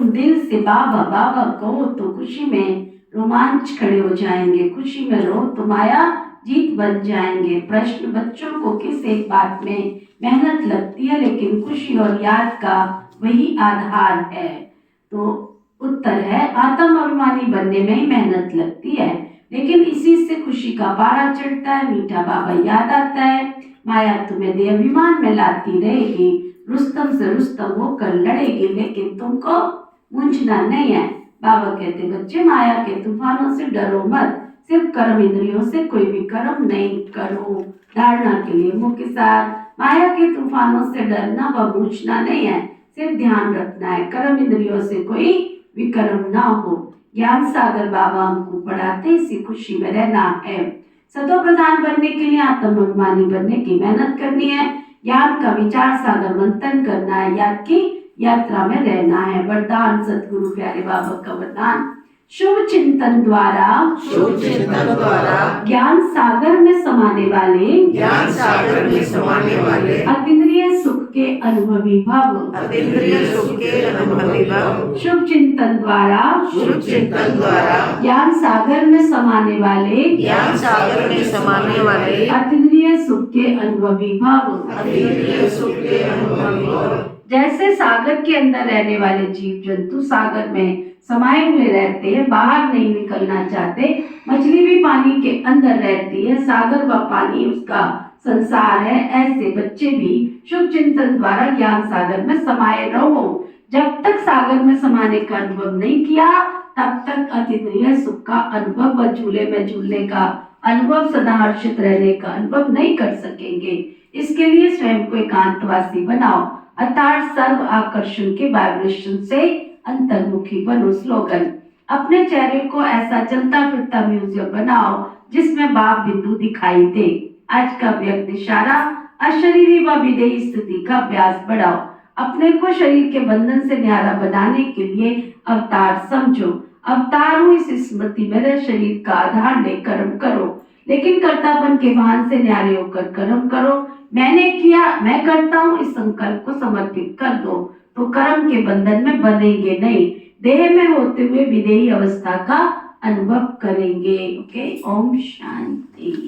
तुम दिल से बाबा बाबा कहो तो खुशी में रोमांच खड़े हो जाएंगे। खुशी में रो तो माया जीत बन जाएंगे। प्रश्न, बच्चों को किस एक बात में मेहनत लगती है, लेकिन खुशी और याद का वही आधार है। तो उत्तर है, आत्म अभिमानी बनने में ही मेहनत लगती है, लेकिन इसी से खुशी का पारा चढ़ता है। मीठा बाबा याद आता है, माया तुम्हें दे अभिमान में लाती रहेगी। रुस्तम से रुस्तम होकर लड़ेगी, लेकिन तुमको मूंझना नहीं है। बाबा कहते, बच्चे माया के तूफानों से डरो मत, सिर्फ कर्म इंद्रियों से कोई भी कर्म नहीं करो। धारणा के लिए मुख्य सार, माया के तूफानों से डरना व मूंझना नहीं है, सिर्फ ध्यान रखना है कर्म इंद्रियों से कोई विकर्म ना हो। ज्ञान सागर बाबा हमको पढ़ाते, इसी खुशी में रहना है। सतो प्रधान बनने के लिए आत्म अभिमानी बनने की मेहनत करनी है। ज्ञान का विचार सागर मंथन करना है, याद की यात्रा में रहना है। वरदान सतगुरु प्यारे बाबा का वरदान, शुभ चिंतन द्वारा ज्ञान सागर में समाने वाले अतीन्द्रिय सुख के अनुभवी भव। शुभ चिंतन द्वारा ज्ञान सागर में समाने वाले अतीन्द्रिय सुख के अनुभवी भव। जैसे सागर के अंदर रहने वाले जीव जंतु सागर में समाये हुए रहते हैं, बाहर नहीं निकलना चाहते। मछली भी पानी के अंदर रहती है, सागर व पानी उसका संसार है। ऐसे बच्चे भी शुभ चिंतन द्वारा ज्ञान सागर में समाये रहो। जब तक सागर में समाने का अनुभव नहीं किया, तब तक अतीन्द्रिय सुख का अनुभव व झूले में झूलने का अनुभव, सदा हर्षित रहने का अनुभव नहीं कर सकेंगे। इसके लिए स्वयं को एकांतवासी बनाओ, अर्थात सर्व आकर्षण के वाइब्रेशन से अंतर्मुखी बनो। स्लोगन, अपने चेहरे को ऐसा चलता फिरता म्यूजियम बनाओ जिसमें भाव बिंदु दिखाई दे। आज का व्यक्त इशारा, अशरीरी व विदेही स्थिति का अभ्यास बढ़ाओ। अपने को शरीर के बंधन से न्यारा बनाने के लिए अवतार समझो। अवतार हूँ इस स्मृति में रह शरीर का आधार ले कर्म करो, लेकिन कर्तापन के भान से न्यारे होकर कर्म करो। मैंने किया, मैं करता हूँ, इस संकल्प को समर्पित कर दो तो कर्म के बंधन में बनेंगे नहीं, देह में होते हुए विदेही अवस्था का अनुभव करेंगे। ओके, ओम शांति।